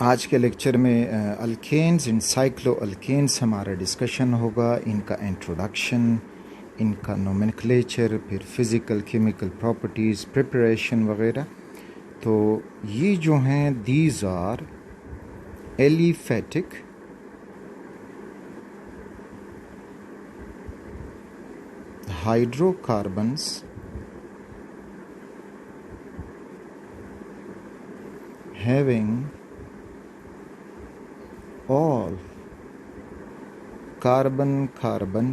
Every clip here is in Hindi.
आज के लेक्चर में अल्केन्स एंड साइक्लो अल्केन्स हमारा डिस्कशन होगा। इनका इंट्रोडक्शन, इनका नोमेनक्लेचर, फिर फिज़िकल केमिकल प्रॉपर्टीज़, प्रिपरेशन वगैरह। तो ये जो हैं these are aliphatic hydrocarbons having all carbon-carbon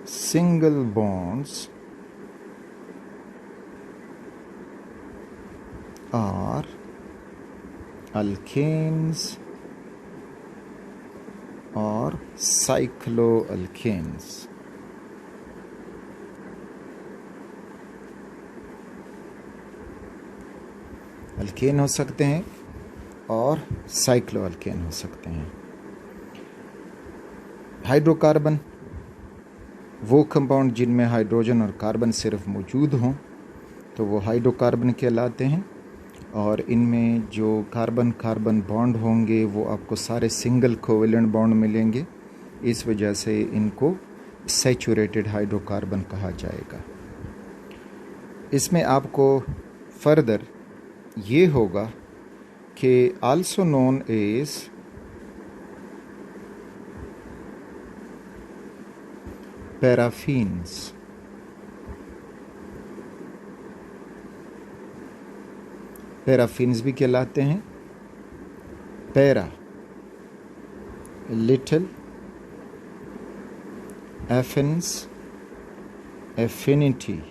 single bonds are alkanes or cycloalkanes. Alkane हो सकते हैं और साइक्लो अल्केन हो सकते हैं। हाइड्रोकार्बन वो कंपाउंड जिनमें हाइड्रोजन और कार्बन सिर्फ मौजूद हों तो वो हाइड्रोकार्बन कहलाते हैं, और इनमें जो कार्बन कार्बन बॉन्ड होंगे वो आपको सारे सिंगल कोवेलेंट बॉन्ड मिलेंगे। इस वजह से इनको सैचुरेटेड हाइड्रोकार्बन कहा जाएगा। इसमें आपको फर्दर ये होगा कि also known as paraffins. Paraffins भी कहलाते हैं। पैरा लिटिल, एफिन्स एफिनिटी,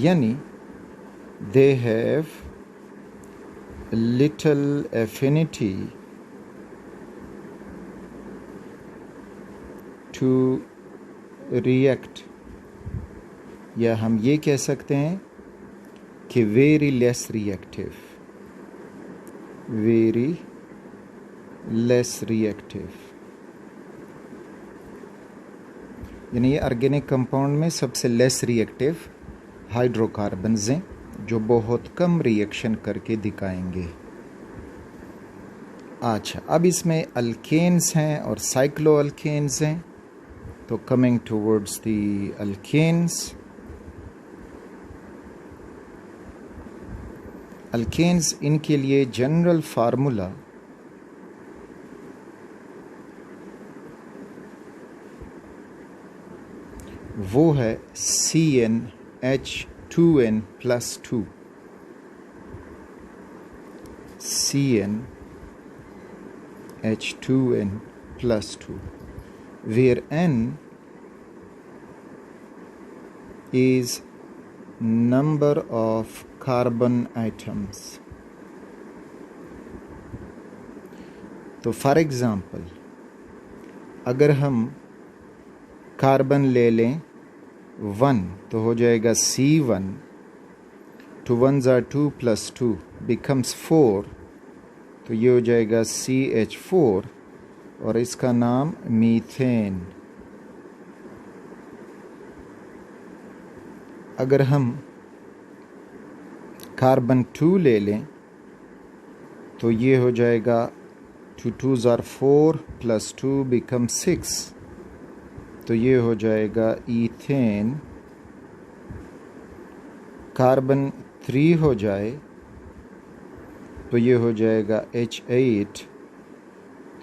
यानी they have little affinity to react, या हम ये कह सकते हैं कि very less reactive, very less reactive। यानी ये ऑर्गेनिक कंपाउंड में सबसे लेस रिएक्टिव हाइड्रोकार्बन्स हैं जो बहुत कम रिएक्शन करके दिखाएंगे। अच्छा, अब इसमें अल्केन्स हैं और साइक्लो अल्केन्स हैं। तो coming towards the alkanes, alkanes इनके लिए जनरल फार्मूला वो है CnH2n plus 2, CnH2n plus 2, where n is number of carbon atoms. तो फॉर एग्ज़ाम्पल अगर हम कार्बन ले लें 1 तो हो जाएगा C1, 2 1s are 2 plus 2 becomes 4, तो ये हो जाएगा CH4 और इसका नाम मीथेन। अगर हम कार्बन 2 ले लें तो ये हो जाएगा 2 2s are 4 plus 2 becomes 6, तो ये हो जाएगा ईथेन। कार्बन 3 हो जाए तो ये हो जाएगा H8,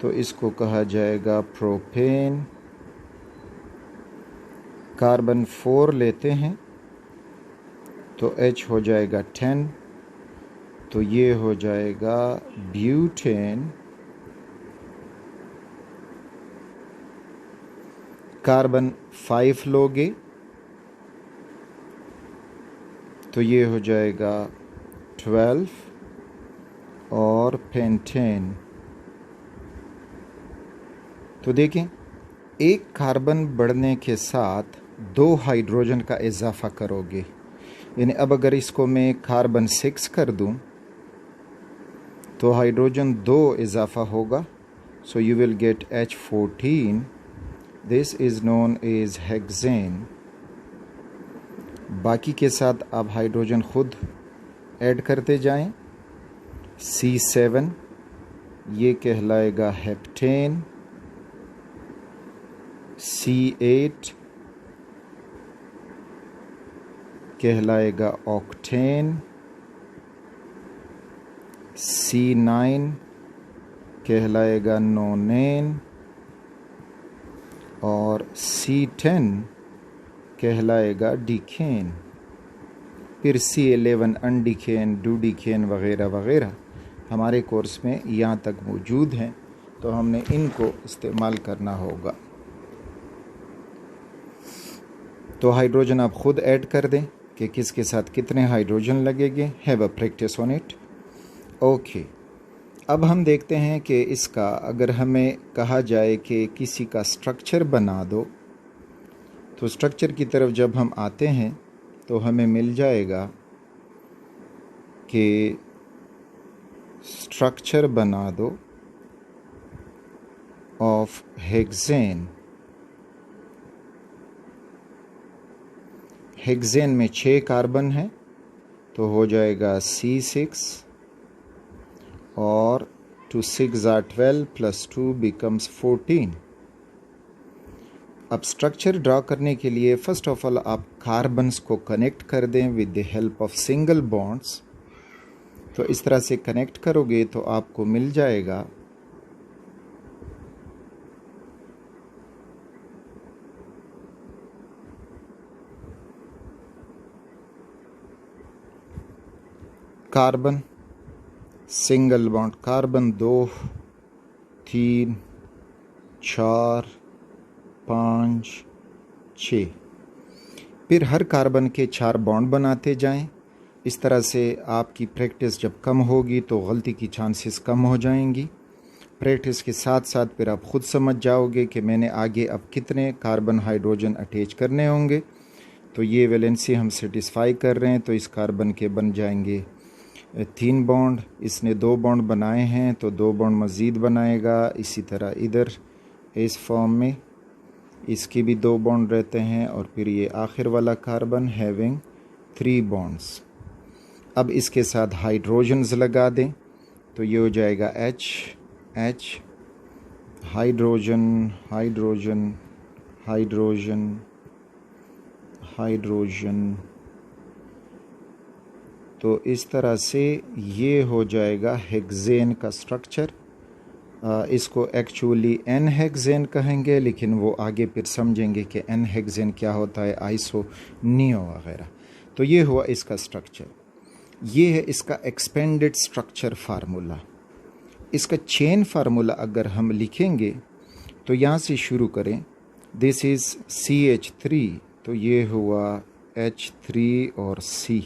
तो इसको कहा जाएगा प्रोपेन। कार्बन 4 लेते हैं तो H हो जाएगा 10, तो ये हो जाएगा ब्यूटेन। कार्बन 5 लोगे तो ये हो जाएगा 12 और पेंटेन। तो देखें, एक कार्बन बढ़ने के साथ 2 हाइड्रोजन का इजाफा करोगे, यानी अब अगर इसको मैं कार्बन 6 कर दूं तो हाइड्रोजन 2 इजाफा होगा, so you will get H14। This is known as hexane. बाकी के साथ आप हाइड्रोजन खुद ऐड करते जाएं। C7 ये कहलाएगा हेप्टेन, C8 कहलाएगा ऑक्टेन, C9 कहलाएगा नोनेन और C10 कहलाएगा डिकेन। फिर C11 अनडिकेन, डूडिकेन वगैरह वगैरह हमारे कोर्स में यहाँ तक मौजूद हैं, तो हमने इनको इस्तेमाल करना होगा। तो हाइड्रोजन आप ख़ुद ऐड कर दें कि किसके साथ कितने हाइड्रोजन लगेंगे। Have a practice on it. Okay, अब हम देखते हैं कि इसका अगर हमें कहा जाए कि किसी का स्ट्रक्चर बना दो, तो स्ट्रक्चर की तरफ जब हम आते हैं तो हमें मिल जाएगा कि स्ट्रक्चर बना दो ऑफ हेक्सेन। हेक्सेन में 6 कार्बन है, तो हो जाएगा C6 और 2 6 are 12 plus 2 becomes 14। अब स्ट्रक्चर ड्रा करने के लिए फर्स्ट ऑफ ऑल आप कार्बन्स को कनेक्ट कर दें with the help of single bonds. तो इस तरह से कनेक्ट करोगे तो आपको मिल जाएगा कार्बन, सिंगल बॉन्ड कार्बन 2 3 4 5 6। फिर हर कार्बन के 4 बॉन्ड बनाते जाएं। इस तरह से आपकी प्रैक्टिस जब कम होगी तो गलती की चांसेस कम हो जाएंगी। प्रैक्टिस के साथ साथ फिर आप ख़ुद समझ जाओगे कि मैंने आगे अब कितने कार्बन हाइड्रोजन अटैच करने होंगे। तो ये वैलेंसी हम सेटिस्फाई कर रहे हैं, तो इस कार्बन के बन जाएंगे 3 बॉन्ड। इसने 2 बॉन्ड बनाए हैं तो 2 बॉन्ड मज़ीद बनाएगा। इसी तरह इधर इस फॉर्म में इसके भी 2 बॉन्ड रहते हैं और फिर ये आखिर वाला कार्बन हैविंग 3 बॉन्ड्स। अब इसके साथ हाइड्रोजन्स लगा दें तो ये हो जाएगा H H, hydrogen hydrogen hydrogen hydrogen. तो इस तरह से ये हो जाएगा हेक्सेन का स्ट्रक्चर। इसको एक्चुअली एन हेक्सेन कहेंगे, लेकिन वो आगे फिर समझेंगे कि एन हेक्सेन क्या होता है, आइसो नियो वगैरह। तो ये हुआ इसका स्ट्रक्चर। ये है इसका एक्सपेंडेड स्ट्रक्चर फार्मूला। इसका चेन फार्मूला अगर हम लिखेंगे तो यहाँ से शुरू करें। दिस इज़ CH3, तो ये हुआ H3 और C।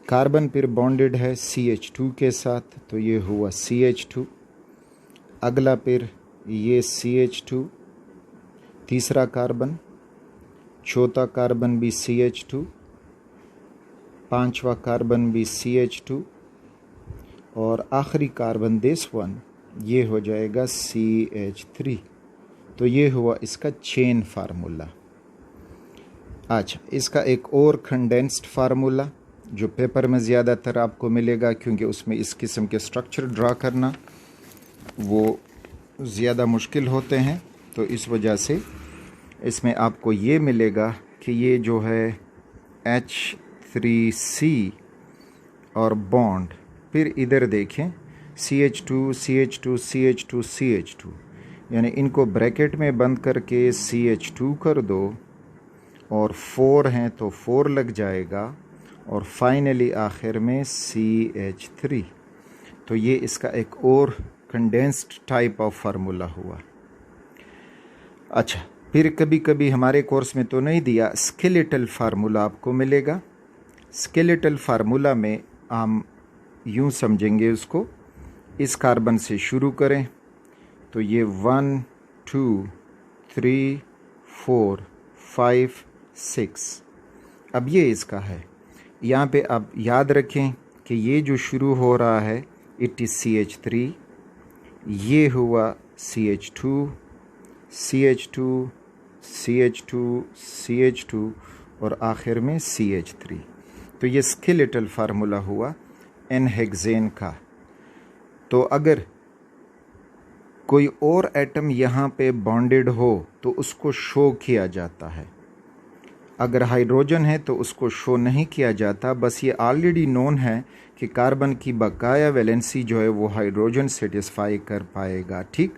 कार्बन फिर बॉन्डेड है CH2 के साथ, तो ये हुआ CH2। अगला फिर ये CH2, तीसरा कार्बन, चौथा कार्बन भी CH2, पांचवा कार्बन भी CH2 और आखिरी कार्बन दिस वन ये हो जाएगा CH3। तो ये हुआ इसका चेन फार्मूला। अच्छा, इसका एक और कंडेंस्ड फार्मूला जो पेपर में ज़्यादातर आपको मिलेगा, क्योंकि उसमें इस किस्म के स्ट्रक्चर ड्रा करना वो ज़्यादा मुश्किल होते हैं, तो इस वजह से इसमें आपको ये मिलेगा कि ये जो है H3C और बॉन्ड, फिर इधर देखें CH2 CH2 CH2 CH2, यानी इनको ब्रैकेट में बंद करके CH2 कर दो और 4 हैं तो 4 लग जाएगा और फाइनली आखिर में CH3। तो ये इसका एक और कंडेंस्ड टाइप ऑफ फार्मूला हुआ। अच्छा, फिर कभी कभी हमारे कोर्स में तो नहीं दिया, स्केलेटल फार्मूला आपको मिलेगा। स्केलेटल फार्मूला में हम यूँ समझेंगे उसको, इस कार्बन से शुरू करें तो ये 1 2 3 4 5 6। अब ये इसका है। यहाँ पे आप याद रखें कि ये जो शुरू हो रहा है इट इज़ CH3, ये हुआ CH2 CH2 CH2 CH2 और आखिर में CH3। तो ये स्केलेटल फार्मूला हुआ n-हेक्सेन का। तो अगर कोई और एटम यहाँ पे बॉन्डेड हो तो उसको शो किया जाता है, अगर हाइड्रोजन है तो उसको शो नहीं किया जाता। बस ये ऑलरेडी नोन है कि कार्बन की बकाया वैलेंसी जो है वो हाइड्रोजन सेटिस्फाई कर पाएगा, ठीक।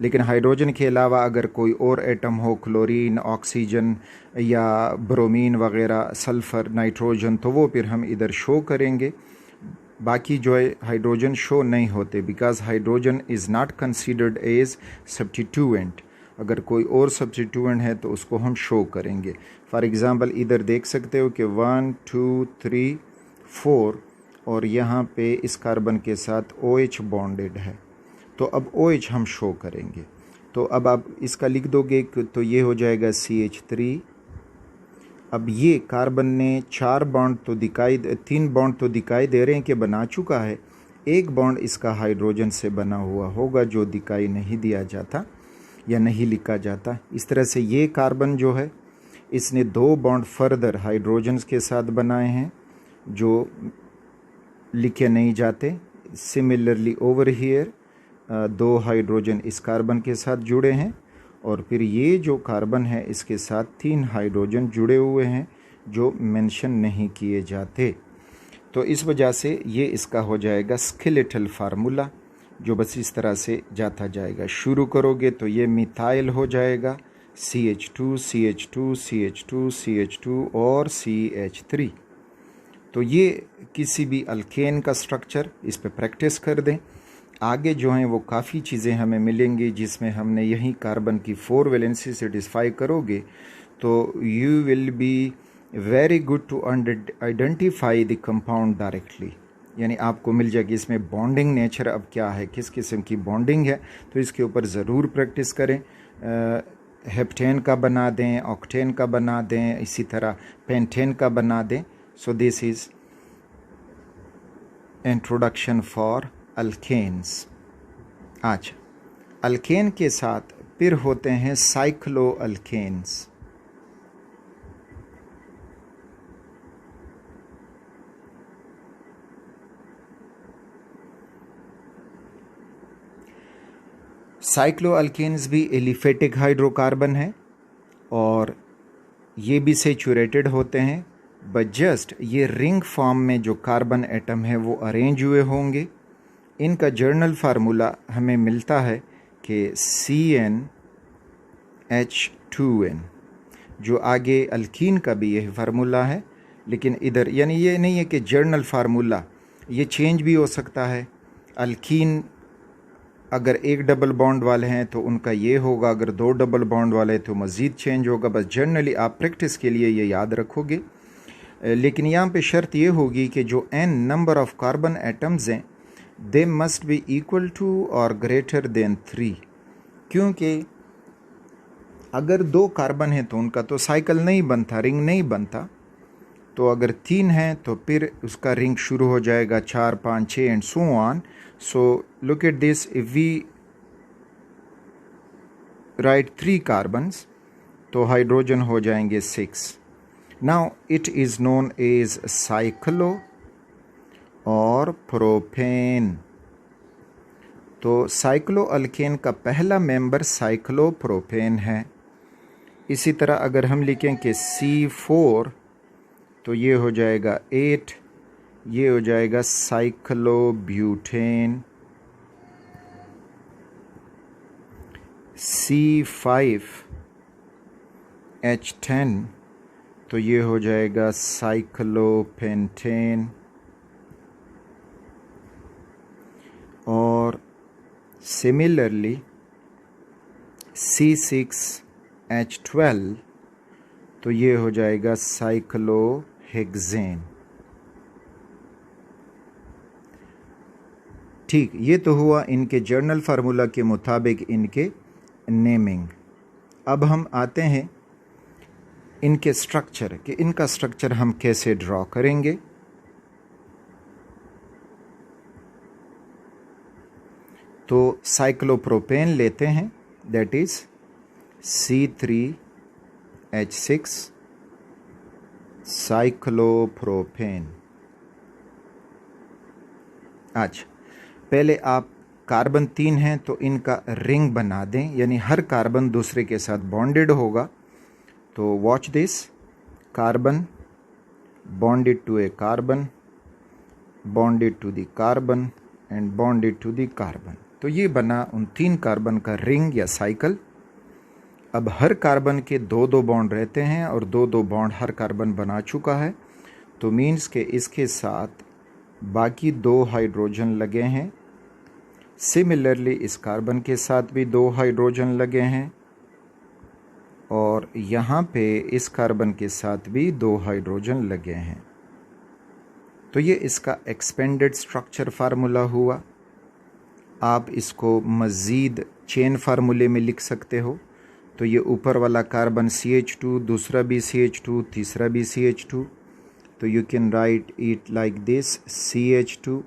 लेकिन हाइड्रोजन के अलावा अगर कोई और एटम हो, क्लोरीन, ऑक्सीजन या ब्रोमीन वगैरह, सल्फ़र, नाइट्रोजन, तो वो फिर हम इधर शो करेंगे। बाकी जो है हाइड्रोजन शो नहीं होते, because hydrogen is not considered as substituent. अगर कोई और सब्स्टिट्यूएंट है तो उसको हम शो करेंगे। फॉर एग्ज़ाम्पल इधर देख सकते हो कि 1 2 3 4 और यहाँ पे इस कार्बन के साथ OH बॉन्डेड है, तो अब OH हम शो करेंगे। तो अब आप इसका लिख दोगे तो ये हो जाएगा CH3। अब ये कार्बन ने 3 बॉन्ड तो दिखाई दे रहे हैं कि बना चुका है। एक बॉन्ड इसका हाइड्रोजन से बना हुआ होगा जो दिखाई नहीं दिया जाता या नहीं लिखा जाता। इस तरह से ये कार्बन जो है इसने 2 बॉन्ड फर्दर हाइड्रोजन के साथ बनाए हैं जो लिखे नहीं जाते। सिमिलरली ओवर हियर 2 हाइड्रोजन इस कार्बन के साथ जुड़े हैं और फिर ये जो कार्बन है इसके साथ 3 हाइड्रोजन जुड़े हुए हैं जो मेंशन नहीं किए जाते। तो इस वजह से ये इसका हो जाएगा स्केलेटल फार्मूला, जो बस इस तरह से जाता जाएगा। शुरू करोगे तो ये मिथाइल हो जाएगा, CH2 CH2 CH2 CH2 और CH3। तो ये किसी भी अल्केन का स्ट्रक्चर, इस पे प्रैक्टिस कर दें। आगे जो हैं वो काफ़ी चीज़ें हमें मिलेंगी जिसमें हमने यही कार्बन की 4 वैलेंसी सेटिस्फाई करोगे तो you will be very good to identify the compound directly. यानी आपको मिल जाएगी इसमें बॉन्डिंग नेचर अब क्या है, किस किस्म की बॉन्डिंग है, तो इसके ऊपर ज़रूर प्रैक्टिस करें। हेप्टेन का बना दें, ऑक्टेन का बना दें, इसी तरह पेंटेन का बना दें। So this is introduction for alkanes. अच्छा, अल्केन के साथ फिर होते हैं साइक्लो अल्केन्स। साइक्लो अल्केन्स भी एलिफेटिक हाइड्रोकार्बन है और ये भी सेचुरेटेड होते हैं, बट जस्ट ये रिंग फॉर्म में जो कार्बन एटम है वो अरेंज हुए होंगे। इनका जर्नल फार्मूला हमें मिलता है कि CnH2n, जो आगे अल्कीन का भी यही फार्मूला है, लेकिन इधर यानी ये नहीं है कि जर्नल फार्मूला, ये चेंज भी हो सकता है। अल्कीन अगर 1 डबल बॉन्ड वाले हैं तो उनका ये होगा, अगर 2 डबल बॉन्ड वाले तो मज़ीद चेंज होगा। बस जर्नली आप प्रैक्टिस के लिए ये याद रखोगे। लेकिन यहाँ पे शर्त ये होगी कि जो n number of carbon atoms हैं they must be equal to और ग्रेटर देन 3, क्योंकि अगर 2 कार्बन है तो उनका तो साइकिल नहीं बनता, रिंग नहीं बनता। तो अगर 3 है तो फिर उसका रिंग शुरू हो जाएगा 4 5 6 and so on. So look at this, if we write 3 carbons तो हाइड्रोजन हो जाएंगे 6। Now it is known as cyclo और प्रोपेन। तो साइक्लो अल्केन का पहला मेंबर साइक्लोप्रोपेन है। इसी तरह अगर हम लिखें कि C4 तो ये हो जाएगा 8, ये हो जाएगा साइक्लोब्यूटेन। C5H10 तो ये हो जाएगा साइक्लोपेंटेन। और सिमिलरली C6H12 तो ये हो जाएगा साइक्लोहेक्सेन। ठीक, ये तो हुआ इनके जर्नल फार्मूला के मुताबिक इनके नेमिंग। अब हम आते हैं इनके स्ट्रक्चर, कि इनका स्ट्रक्चर हम कैसे ड्रॉ करेंगे। तो साइक्लोप्रोपेन लेते हैं, दैट इज C3H6 साइक्लोप्रोपेन। अच्छा, पहले आप कार्बन 3 हैं तो इनका रिंग बना दें, यानी हर कार्बन दूसरे के साथ बॉन्डेड होगा। तो watch this, carbon bonded to a carbon, bonded to the carbon and bonded to the carbon। तो ये बना उन 3 कार्बन का रिंग या साइकिल। अब हर कार्बन के 2-2 बॉन्ड रहते हैं और 2-2 बॉन्ड हर कार्बन बना चुका है, तो मीन्स के इसके साथ बाकी 2 हाइड्रोजन लगे हैं। सिमिलरली इस कार्बन के साथ भी 2 हाइड्रोजन लगे हैं और यहाँ पे इस कार्बन के साथ भी 2 हाइड्रोजन लगे हैं। तो ये इसका एक्सपेंडेड स्ट्रक्चर फार्मूला हुआ। आप इसको मज़ीद चेन फार्मूले में लिख सकते हो। तो ये ऊपर वाला कार्बन CH2, दूसरा भी CH2, तीसरा भी CH2। तो you can write it like this, CH2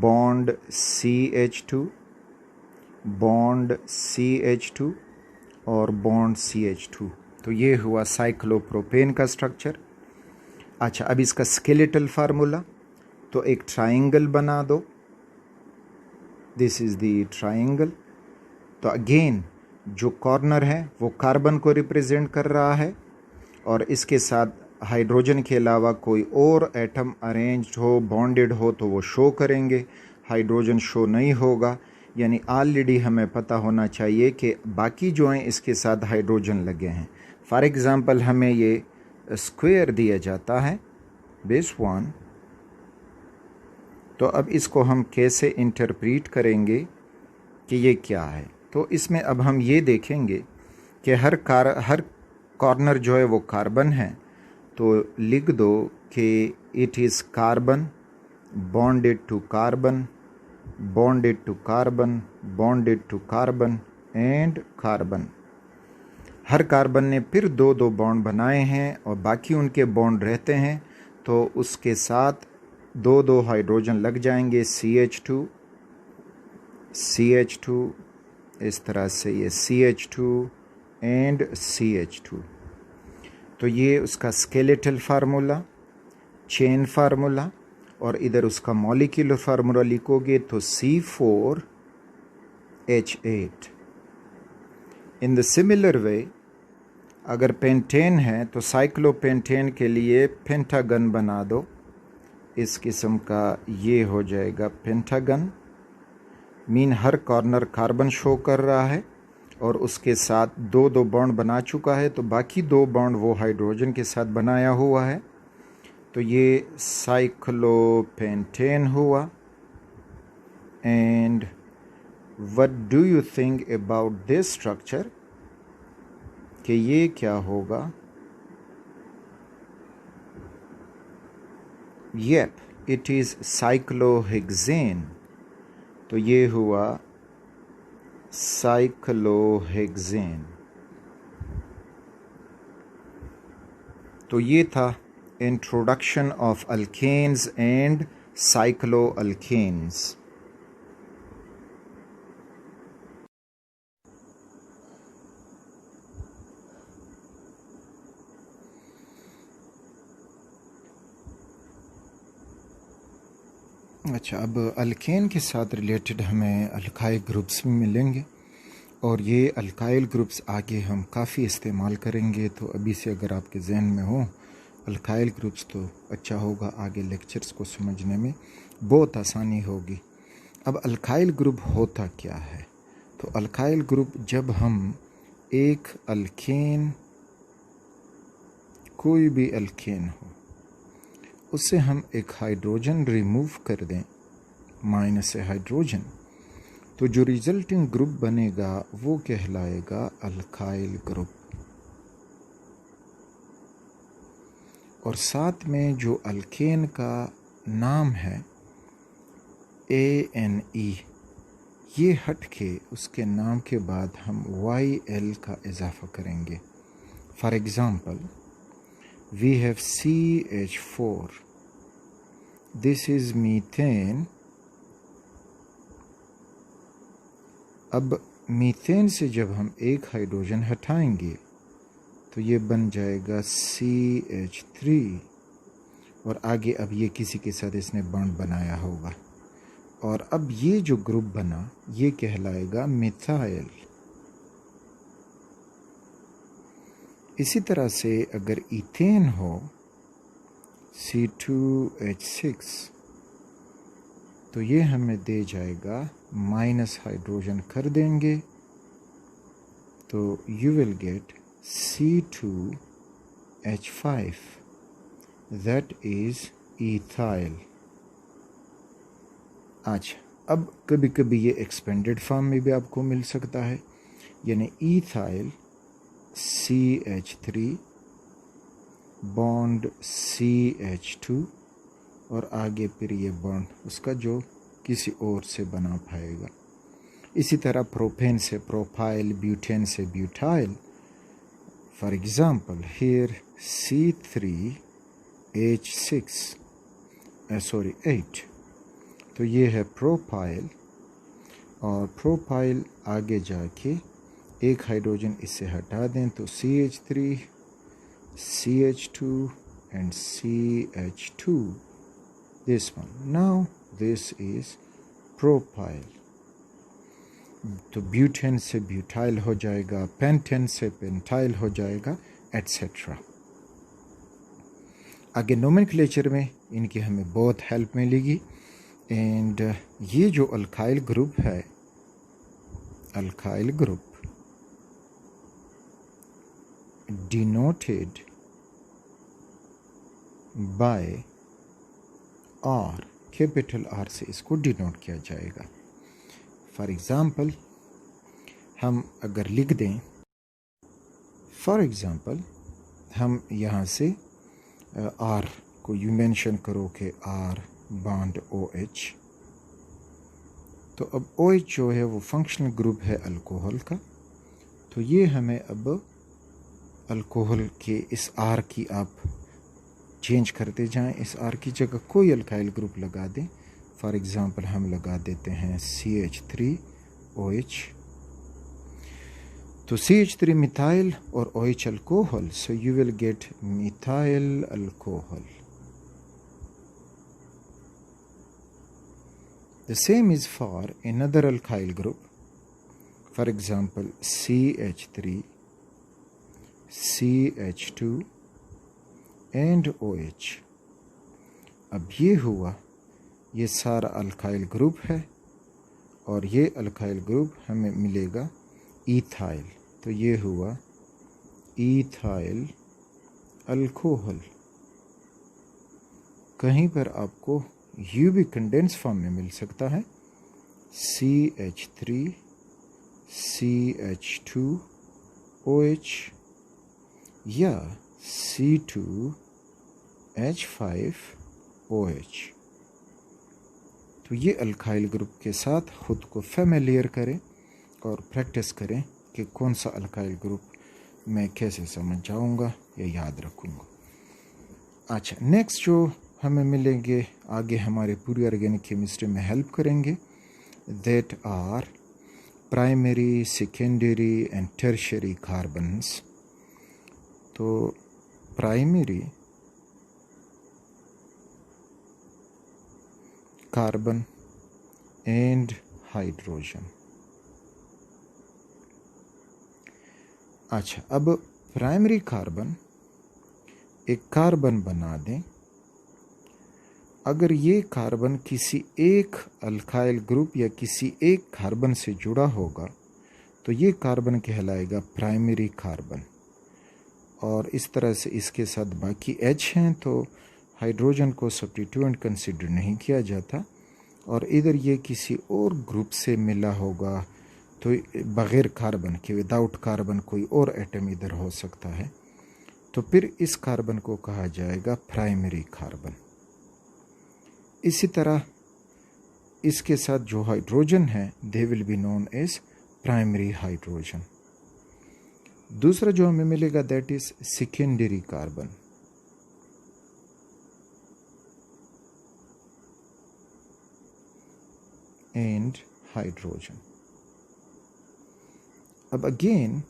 bond CH2 bond CH2 और बॉन्ड CH2। तो ये हुआ साइक्लोप्रोपेन का स्ट्रक्चर। अच्छा, अब इसका स्केलेटल फार्मूला, तो एक ट्राइंगल बना दो। This is the triangle. तो अगेन जो कॉर्नर है वो कार्बन को रिप्रेजेंट कर रहा है और इसके साथ हाइड्रोजन के अलावा कोई और एटम अरेंज्ड हो, बॉन्डेड हो तो वो शो करेंगे, हाइड्रोजन शो नहीं होगा। यानी ऑलरेडी हमें पता होना चाहिए कि बाकी जो हैं इसके साथ हाइड्रोजन लगे हैं। फॉर एग्ज़ाम्पल हमें ये स्क्वायर दिया जाता है बेस 1। तो अब इसको हम कैसे इंटरप्रीट करेंगे कि ये क्या है। तो इसमें अब हम ये देखेंगे कि हर कॉर्नर जो है वो कार्बन है। तो लिख दो कि it is carbon bonded to carbon, bonded to carbon, bonded to carbon and carbon. हर कार्बन ने फिर 2-2 बॉन्ड बनाए हैं और बाकी उनके बॉन्ड रहते हैं, तो उसके साथ 2-2 हाइड्रोजन लग जाएंगे, CH2 CH2, इस तरह से ये CH2 एंड CH2। तो ये उसका स्केलेटल फार्मूला, चेन फार्मूला, और इधर उसका मॉलिक्यूलर फार्मूला लिखोगे तो C4H8। In the similar way अगर पेंटेन है तो साइक्लोपेंटेन के लिए पेंटागन बना दो। इस किस्म का ये हो जाएगा पेंटागन। मीन हर कॉर्नर कार्बन शो कर रहा है और उसके साथ 2-2 बॉन्ड बना चुका है, तो बाकी 2 बॉन्ड वो हाइड्रोजन के साथ बनाया हुआ है। तो ये साइक्लोपेंटेन हुआ। And what do you think about this structure, कि ये क्या होगा। Yep, it is cyclohexane. तो ये हुआ साइक्लोहेक्सेन। तो ये था introduction of alkanes and cycloalkanes. अच्छा, अब अल्केन के साथ रिलेटेड हमें अल्काइल ग्रुप्स भी मिलेंगे और ये अल्काइल ग्रुप्स आगे हम काफ़ी इस्तेमाल करेंगे। तो अभी से अगर आपके जहन में हो अल्काइल ग्रुप्स तो अच्छा होगा, आगे लेक्चर्स को समझने में बहुत आसानी होगी। अब अल्काइल ग्रुप होता क्या है। तो अल्काइल ग्रुप, जब हम एक अल्केन, कोई भी अल्केन हो, उससे हम एक हाइड्रोजन रिमूव कर दें, माइनस ए हाइड्रोजन, तो जो रिजल्टिंग ग्रुप बनेगा वो कहलाएगा अल्काइल ग्रुप। और साथ में जो अल्केन का नाम है ANE, ये हट के उसके नाम के बाद हम YL का इजाफा करेंगे। For example we have CH4, this is methane। अब मीथेन से जब हम एक हाइड्रोजन हटाएंगे तो ये बन जाएगा CH3 और आगे अब ये किसी के साथ इसने बॉन्ड बनाया होगा और अब ये जो ग्रुप बना ये कहलाएगा मिथाइल। इसी तरह से अगर इथेन हो C2H6 तो ये हमें दे जाएगा माइनस हाइड्रोजन कर देंगे तो you will gate C2H5 that is ethyl. अच्छा, अब कभी कभी ये एक्सपेंडेड फॉर्म में भी आपको मिल सकता है, यानी इथाइल CH3 बॉन्ड CH2 और आगे फिर ये बॉन्ड उसका जो किसी और से बना पाएगा। इसी तरह प्रोपेन से प्रोपाइल, ब्यूटेन से butyl. For example here C3H6 8 तो ये है प्रोपाइल और प्रोपाइल आगे जाके एक हाइड्रोजन इससे हटा दें तो CH3 CH2 and CH2 this one. Now this is propyl. तो ब्यूटेन से ब्यूटाइल हो जाएगा, पेंटेन से पेंटाइल हो जाएगा, एटसेट्रा। आगे नोमेनक्लेचर में इनकी हमें बहुत हेल्प मिलेगी। एंड ये जो अल्काइल ग्रुप है, alkyl group denoted by R, capital R से इसको डिनोट किया जाएगा। फॉर एग्ज़ाम्पल हम अगर लिख दें, फॉर एग्ज़ाम्पल हम यहाँ से R को यू मेंशन करो कि R बॉन्ड OH, तो अब OH जो है वो फंक्शनल ग्रुप है अल्कोहल का, तो ये हमें अब अल्कोहल के इस R की आप चेंज करते जाएं, इस R की जगह कोई अल्काइल ग्रुप लगा दें। फॉर एग्ज़ाम्पल हम लगा देते हैं CH3OH, तो CH3 मिथाइल और OH alcohol, so you will gate methyl alcohol. The same is for another alkyl group, for example CH3 CH2 and OH। अब ये हुआ, ये सारा अल्काइल ग्रुप है और ये अल्काइल ग्रुप हमें मिलेगा इथाइल, तो ये हुआ इथाइल अल्कोहल। कहीं पर आपको यू भी कंडेंस फॉर्म में मिल सकता है, CH3 CH2 OH या C2H5 OH। तो ये अल्काइल ग्रुप के साथ ख़ुद को फेमिलियर करें और प्रैक्टिस करें कि कौन सा अल्काइल ग्रुप मैं कैसे समझ जाऊंगा या याद रखूंगा। अच्छा, नेक्स्ट जो हमें मिलेंगे आगे हमारे पूरी ऑर्गेनिक केमिस्ट्री में हेल्प करेंगे, that are primary, secondary and tertiary carbons. तो प्राइमरी कार्बन एंड हाइड्रोजन। अच्छा, अब प्राइमरी कार्बन, एक कार्बन बना दें, अगर ये कार्बन किसी एक अल्काइल ग्रुप या किसी एक कार्बन से जुड़ा होगा तो ये कार्बन कहलाएगा प्राइमरी कार्बन, और इस तरह से इसके साथ बाकी H हैं तो हाइड्रोजन को सब्स्टिट्यूएंट कंसिडर नहीं किया जाता, और इधर ये किसी और ग्रुप से मिला होगा तो बग़ैर कार्बन के, विदाउट कार्बन कोई और एटम इधर हो सकता है, तो फिर इस कार्बन को कहा जाएगा प्राइमरी कार्बन। इसी तरह इसके साथ जो हाइड्रोजन है they will be known as primary hydrogen. दूसरा जो हमें मिलेगा that is secondary carbon. And hydrogen. अब अगेन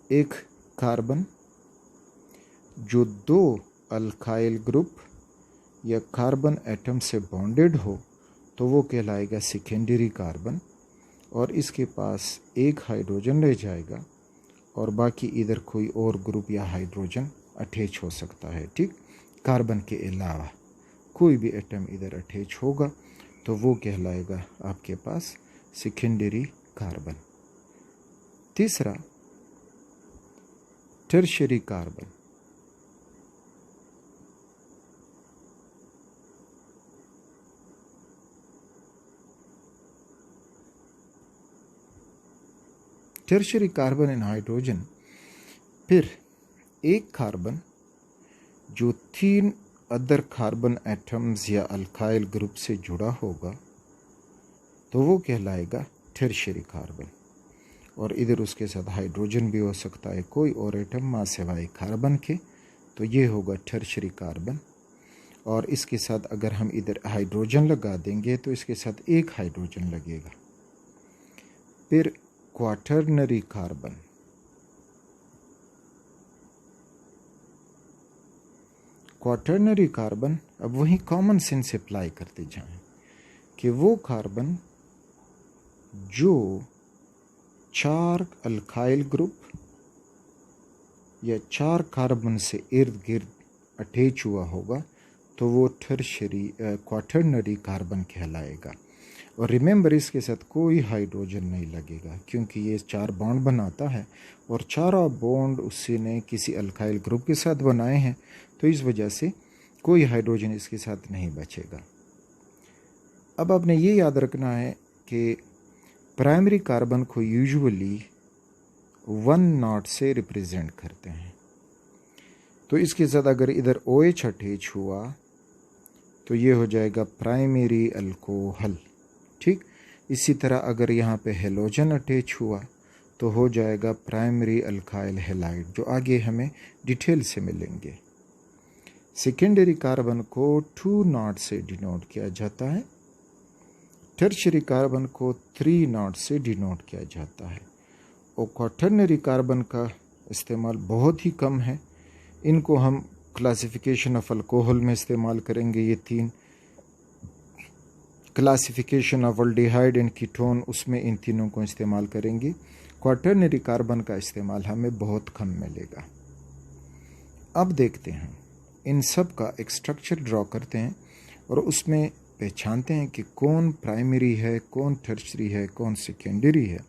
एक कार्बन जो दो अल्काइल ग्रुप या कार्बन एटम से बॉन्डेड हो तो वो कहलाएगा सेकेंडरी कार्बन, और इसके पास एक हाइड्रोजन रह जाएगा और बाकी इधर कोई और ग्रुप या हाइड्रोजन अटैच हो सकता है। ठीक, कार्बन के अलावा कोई भी एटम इधर अटैच होगा तो वो कहलाएगा आपके पास सेकेंडरी कार्बन। तीसरा, tertiary carbon. Tertiary carbon and hydrogen, फिर एक कार्बन जो 3 अदर कार्बन एटम्स या अल्काइल ग्रुप से जुड़ा होगा तो वो कहलाएगा टर्शियरी कार्बन, और इधर उसके साथ हाइड्रोजन भी हो सकता है, कोई और एटम मां सिवाय कार्बन के, तो ये होगा टर्शियरी कार्बन। और इसके साथ अगर हम इधर हाइड्रोजन लगा देंगे तो इसके साथ एक हाइड्रोजन लगेगा। फिर क्वाटर्नरी कार्बन, क्वाटर्नरी कार्बन, अब वही कॉमन सेंस अप्लाई करते जाएं कि वो कार्बन जो 4 अल्काइल ग्रुप या 4 कार्बन से इर्द गिर्द अटैच हुआ होगा तो वो टर्शियरी क्वाटर्नरी कार्बन कहलाएगा। और रिमेंबर, इसके साथ कोई हाइड्रोजन नहीं लगेगा क्योंकि ये 4 बॉन्ड बनाता है और 4 बॉन्ड उसने किसी अल्काइल ग्रुप के साथ बनाए हैं, तो इस वजह से कोई हाइड्रोजन इसके साथ नहीं बचेगा। अब आपने ये याद रखना है कि प्राइमरी कार्बन को यूजुअली 1 नॉट से रिप्रेजेंट करते हैं, तो इसके साथ अगर इधर OH अटैच हुआ तो ये हो जाएगा प्राइमरी अल्कोहल। ठीक, इसी तरह अगर यहाँ पे हेलोजन अटैच हुआ तो हो जाएगा प्राइमरी अल्काइल हैलाइड, जो आगे हमें डिटेल से मिलेंगे। सेकेंडरी कार्बन को 2 नॉट से डिनोट किया जाता है, टर्शियरी कार्बन को 3 नॉट से डिनोट किया जाता है, और क्वाटर्नरी कार्बन का इस्तेमाल बहुत ही कम है। इनको हम क्लासिफिकेशन ऑफ अल्कोहल में इस्तेमाल करेंगे, ये 3 classification of aldehyde and ketone, उसमें इन तीनों को इस्तेमाल करेंगे। क्वाटर्नरी कार्बन का इस्तेमाल हमें बहुत कम मिलेगा। अब देखते हैं, इन सब का एक स्ट्रक्चर ड्रॉ करते हैं और उसमें पहचानते हैं कि कौन प्राइमरी है, कौन टर्शियरी है, कौन सेकेंडरी है।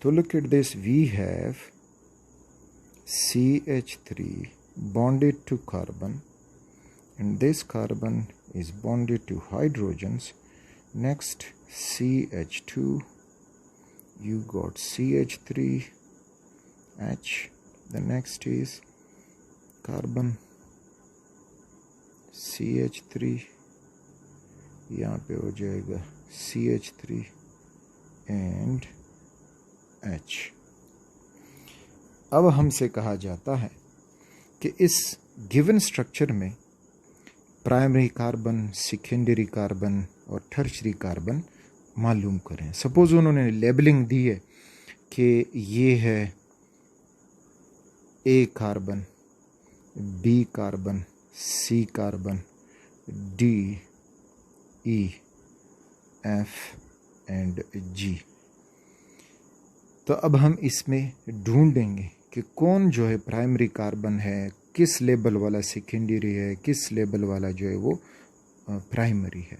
तो look at this, we have CH3 bonded to carbon, and this carbon is bonded to hydrogens. Next, CH2, you got CH3H. The next is carbon CH3, यहाँ पे हो जाएगा CH3 and H। अब हमसे कहा जाता है कि इस गिवन स्ट्रक्चर में प्राइमरी कार्बन, सेकेंडरी कार्बन और टर्शियरी कार्बन मालूम करें। सपोज उन्होंने लेबलिंग दी है कि ये है A carbon, B carbon, C carbon, D, E, F and G। तो अब हम इसमें ढूंढेंगे कि कौन जो है प्राइमरी कार्बन है, किस लेवल वाला सेकेंडरी है, किस लेवल वाला जो है वो प्राइमरी है।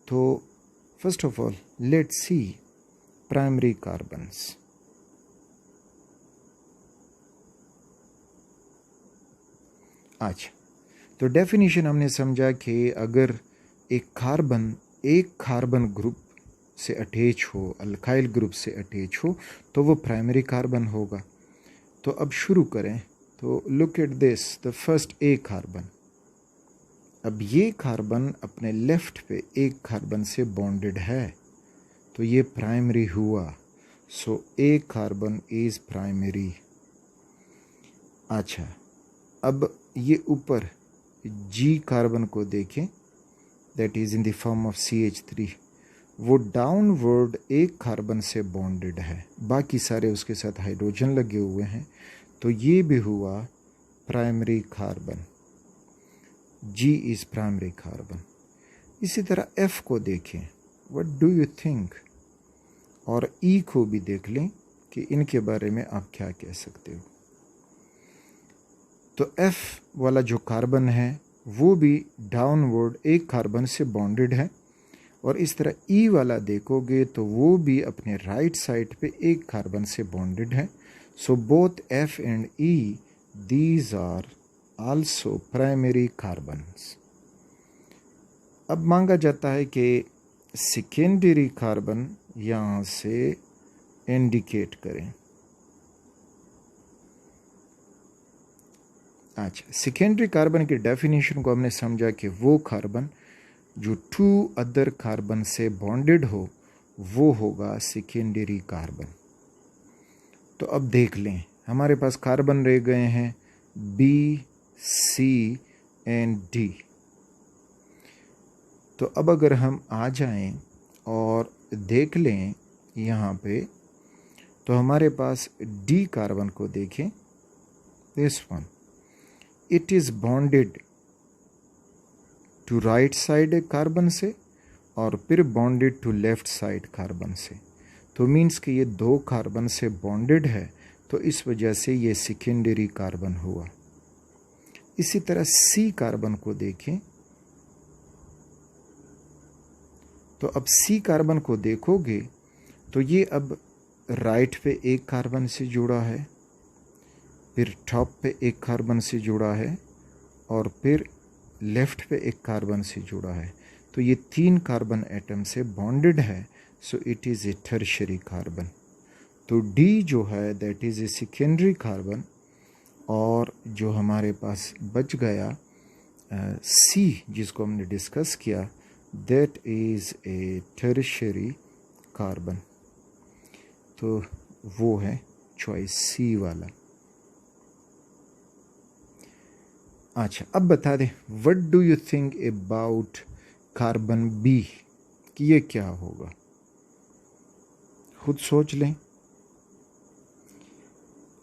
तो first of all let's see primary carbons. अच्छा, तो डेफिनेशन हमने समझा कि अगर एक कार्बन ग्रुप से अटैच हो, अल्काइल ग्रुप से अटैच हो, तो वो प्राइमरी कार्बन होगा। तो अब शुरू करें। तो look at this, the first A carbon. अब ये कार्बन अपने लेफ्ट पे एक कार्बन से बॉन्डेड है, तो ये प्राइमरी हुआ। सो A कार्बन इज प्राइमरी। अच्छा, अब ये ऊपर G कार्बन को देखें, that is in the form of CH3। वो डाउनवर्ड एक कार्बन से बॉन्डेड है, बाकी सारे उसके साथ हाइड्रोजन लगे हुए हैं, तो ये भी हुआ primary carbon. G is primary carbon. इसी तरह F को देखें, व्हाट डू यू थिंक, और E को भी देख लें कि इनके बारे में आप क्या कह सकते हो। तो F वाला जो कार्बन है वो भी डाउनवर्ड एक कार्बन से बॉन्डेड है, और इस तरह E वाला देखोगे तो वो भी अपने राइट साइड पे एक कार्बन से बॉन्डेड है। So both F and E these are also primary carbons. अब मांगा जाता है कि सेकेंडरी कार्बन यहाँ से इंडिकेट करें। अच्छा, सेकेंडरी कार्बन की डेफिनेशन को हमने समझा कि वो कार्बन जो टू अदर कार्बन से बॉन्डेड हो वो होगा सेकेंडरी कार्बन। तो अब देख लें, हमारे पास कार्बन रह गए हैं B, C एंड D। तो अब अगर हम आ जाएं और देख लें यहाँ पे, तो हमारे पास D कार्बन को देखें, this one, it is bonded to right side carbon से और फिर bonded to left side carbon से। तो मीन्स कि ये दो कार्बन से बॉन्डेड है, तो इस वजह से ये सेकेंडरी कार्बन हुआ। इसी तरह C कार्बन को देखें, तो अब C कार्बन को देखोगे तो ये अब राइट पे एक कार्बन से जुड़ा है, फिर टॉप पे एक कार्बन से जुड़ा है, और फिर लेफ्ट पे एक कार्बन से जुड़ा है। तो ये तीन कार्बन एटम से बॉन्डेड है, so it is a tertiary carbon. तो D जो है that is a secondary carbon, और जो हमारे पास बच गया C जिसको हमने डिस्कस किया, that is a tertiary carbon. तो वो है चॉइस C वाला। अच्छा, अब बता दें, what do you think about carbon B, कि ये क्या होगा, खुद सोच लें।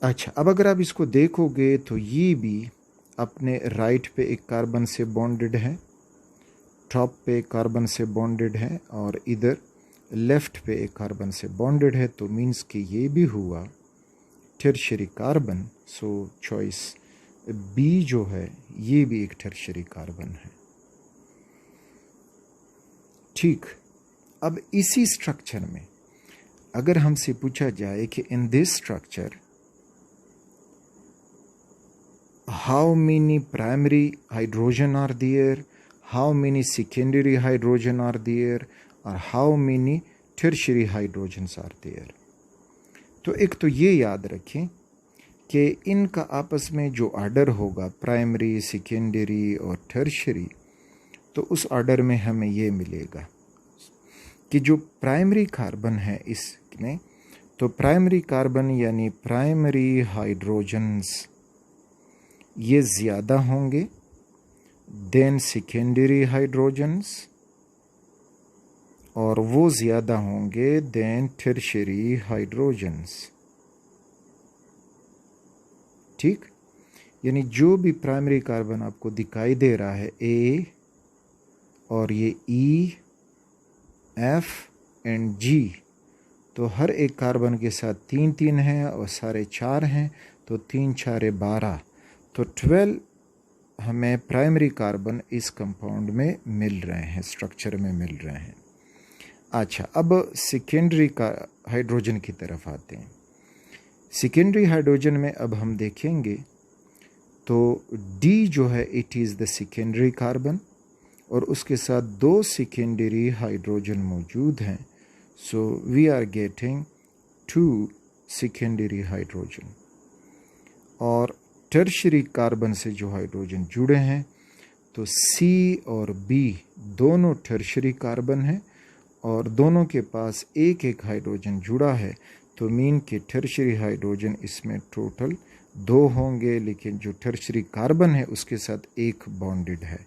अच्छा, अब अगर आप इसको देखोगे तो ये भी अपने राइट पे एक कार्बन से बॉन्डेड है, टॉप पे एक कार्बन से बॉन्डेड है, और इधर लेफ्ट पे एक कार्बन से बॉन्डेड है। तो मीन्स कि ये भी हुआ टर्शियरी कार्बन। सो चॉइस B जो है ये भी एक टर्शियरी कार्बन है। ठीक, अब इसी स्ट्रक्चर में अगर हमसे पूछा जाए कि in this structure how many primary hydrogen are there, how many secondary hydrogen are there, और how many tertiary hydrogens are there, तो एक तो ये याद रखें कि इनका आपस में जो ऑर्डर होगा प्राइमरी, सेकेंडरी और टर्शियरी, तो उस ऑर्डर में हमें ये मिलेगा कि जो प्राइमरी कार्बन है इसमें, तो प्राइमरी कार्बन यानी प्राइमरी हाइड्रोजन्स ये ज़्यादा होंगे देन सेकेंडरी हाइड्रोजन्स, और वो ज़्यादा होंगे देन टर्शियरी हाइड्रोजन्स। ठीक, यानी जो भी प्राइमरी कार्बन आपको दिखाई दे रहा है A, और ये E, F एंड G, तो हर एक कार्बन के साथ 3-3 हैं और सारे 4 हैं, तो 3 4 12, तो 12 हमें प्राइमरी कार्बन इस कंपाउंड में मिल रहे हैं, स्ट्रक्चर में मिल रहे हैं। अच्छा, अब सेकेंडरी का हाइड्रोजन की तरफ आते हैं। सेकेंडरी हाइड्रोजन में अब हम देखेंगे तो D जो है it is the secondary carbon, और उसके साथ 2 सेकेंडरी हाइड्रोजन मौजूद हैं। So we are getting 2 secondary hydrogen, और टर्शियरी कार्बन से जो हाइड्रोजन जुड़े हैं तो C और B दोनों टर्शियरी कार्बन हैं, और दोनों के पास एक एक हाइड्रोजन जुड़ा है। तो मीन के टर्शियरी हाइड्रोजन इसमें टोटल 2 होंगे, लेकिन जो टर्शियरी कार्बन है उसके साथ एक बॉन्डेड है।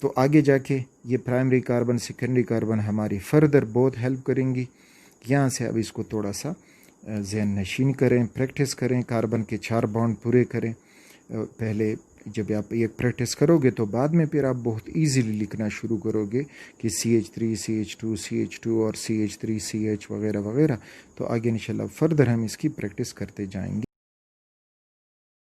तो आगे जाके ये प्राइमरी कार्बन सेकेंडरी कार्बन हमारी फर्दर बहुत हेल्प करेंगी। यहाँ से अब इसको थोड़ा सा ज़हन नशीन करें, प्रैक्टिस करें, कार्बन के 4 बॉन्ड पूरे करें। पहले जब आप ये प्रैक्टिस करोगे तो बाद में फिर आप बहुत इजीली लिखना शुरू करोगे कि CH3 CH2 CH2 और CH3 CH वगैरह वगैरह। तो आगे इंशाल्लाह फर्दर हम इसकी प्रैक्टिस करते जाएंगे।